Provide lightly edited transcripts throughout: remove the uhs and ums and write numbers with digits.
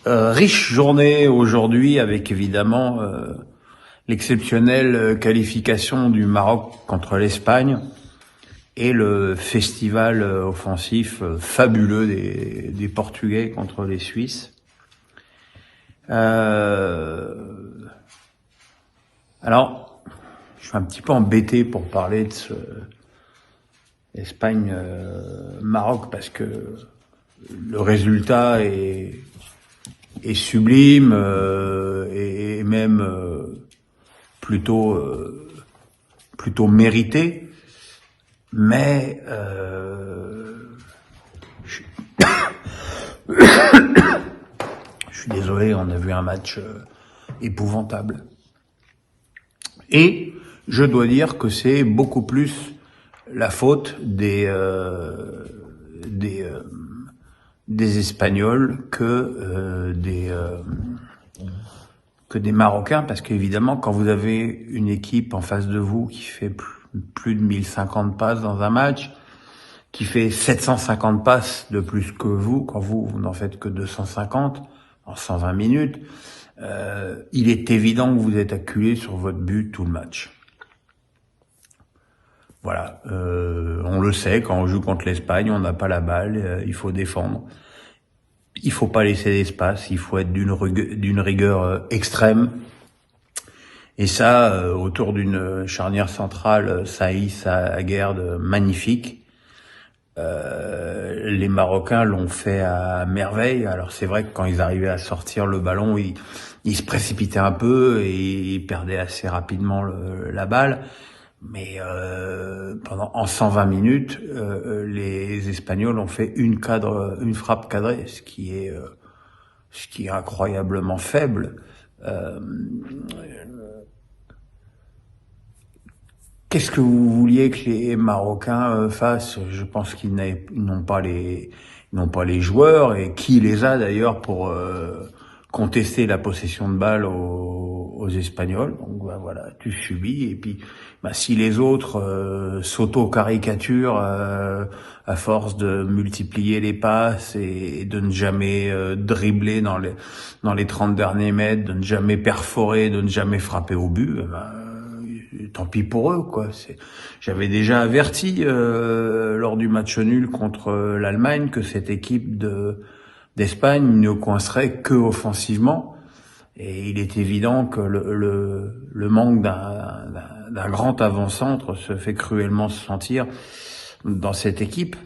Riche journée aujourd'hui avec évidemment l'exceptionnelle qualification du Maroc contre l'Espagne et le festival offensif fabuleux des Portugais contre les Suisses. Alors, je suis un petit peu embêté pour parler de ce Espagne-Maroc parce que le résultat est sublime et même plutôt mérité, mais je, je suis désolé, on a vu un match épouvantable. Et je dois dire que c'est beaucoup plus la faute des Espagnols que des Marocains, parce qu'évidemment, quand vous avez une équipe en face de vous qui fait plus de 1050 passes dans un match, qui fait 750 passes de plus que vous, quand vous n'en faites que 250 en 120 minutes, il est évident que vous êtes acculé sur votre but tout le match. Voilà, on le sait, quand on joue contre l'Espagne, on n'a pas la balle, il faut défendre. Il faut pas laisser d'espace, il faut être d'une rigueur extrême. Et ça, autour d'une charnière centrale, Saïs Aguerd magnifique. Les Marocains l'ont fait à merveille. Alors c'est vrai que quand ils arrivaient à sortir le ballon, ils se précipitaient un peu et ils perdaient assez rapidement la balle. Mais en 120 minutes, les Espagnols ont fait une frappe cadrée, ce qui est incroyablement faible. Qu'est-ce que vous vouliez que les Marocains fassent? Je pense qu'ils n'ont pas les joueurs, et qui les a d'ailleurs pour contester la possession de balle aux Espagnols. Donc voilà, tu subis, et puis si les autres s'auto-caricaturent à force de multiplier les passes et de ne jamais dribbler dans les 30 derniers mètres, de ne jamais perforer, de ne jamais frapper au but, tant pis pour eux, quoi. J'avais déjà averti lors du match nul contre l'Allemagne que cette équipe d'Espagne ne coincerait que offensivement, et il est évident que le manque d'un grand avant-centre se fait cruellement sentir dans cette équipe.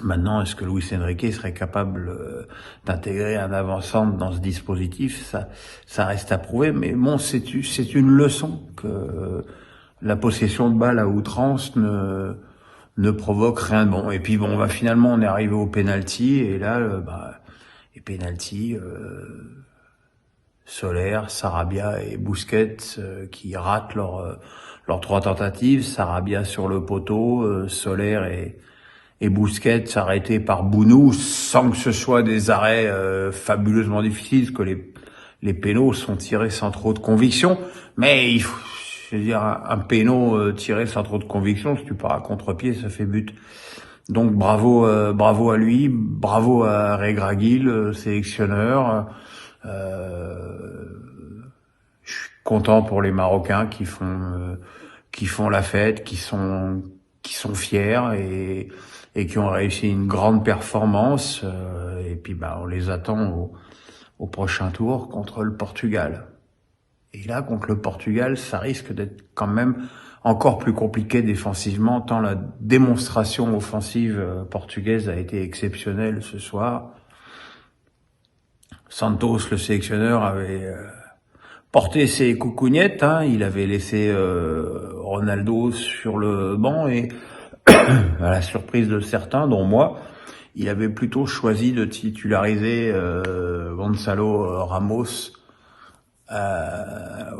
Maintenant, est-ce que Luis Enrique serait capable d'intégrer un avant-centre dans ce dispositif? Ça reste à prouver, mais bon, c'est une leçon que la possession de balle à outrance ne provoque rien de bon. Et puis bon, finalement, on est arrivé au penalty, et là, les penalty, Soler, Sarabia et Busquets qui ratent leurs 3 tentatives. Sarabia sur le poteau, Soler et Busquets arrêté par Bounou, sans que ce soit des arrêts fabuleusement difficiles, parce que les pénaux sont tirés sans trop de conviction. Mais il faut, je veux dire, un pénal tiré sans trop de conviction, si tu pars à contre-pied, ça fait but. Donc bravo à lui, bravo à Regragui, sélectionneur. Je suis content pour les Marocains qui font la fête, qui sont fiers et qui ont réussi une grande performance. Et puis on les attend au prochain tour contre le Portugal. Et là, contre le Portugal, ça risque d'être quand même encore plus compliqué défensivement, tant la démonstration offensive portugaise a été exceptionnelle ce soir. Santos, le sélectionneur, avait porté ses coucougnettes, il avait laissé Ronaldo sur le banc, et à la surprise de certains, dont moi, il avait plutôt choisi de titulariser Gonzalo Ramos à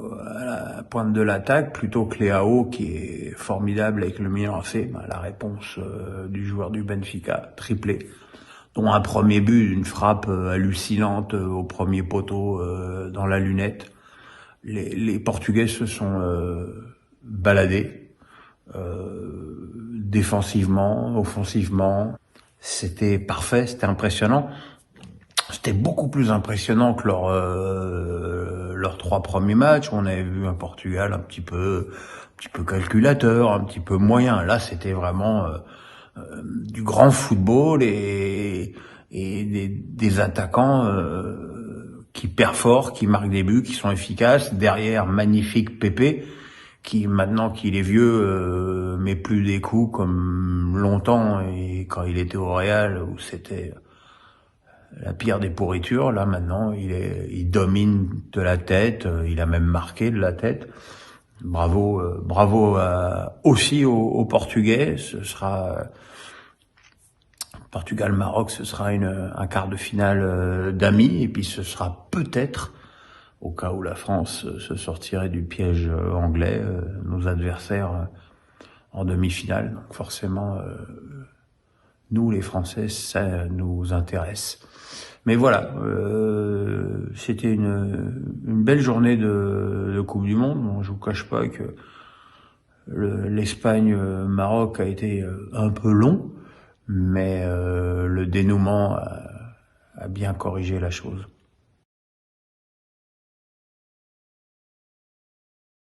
la pointe de l'attaque plutôt que Leao, qui est formidable avec le Milan AC. La réponse du joueur du Benfica, triplé, dont un premier but, une frappe hallucinante au premier poteau dans la lunette. Les Portugais se sont baladés défensivement, offensivement. C'était parfait, c'était impressionnant. C'était beaucoup plus impressionnant que leurs 3 premiers matchs. On avait vu un Portugal un petit peu calculateur, un petit peu moyen. Là, c'était vraiment du grand football et des attaquants qui perforent, qui marquent des buts, qui sont efficaces. Derrière, magnifique Pépé, qui maintenant qu'il est vieux met plus des coups comme longtemps et quand il était au Real où c'était la pire des pourritures. Là maintenant, il domine de la tête, il a même marqué de la tête. Bravo, bravo aussi aux Portugais. Ce sera Portugal-Maroc, ce sera un quart de finale d'amis, et puis ce sera peut-être, au cas où la France se sortirait du piège anglais, nos adversaires en demi-finale. Donc forcément, nous les Français, ça nous intéresse. Mais voilà, c'était une belle journée de Coupe du Monde. Bon, je vous cache pas que l'Espagne-Maroc a été un peu long, mais le dénouement a bien corrigé la chose.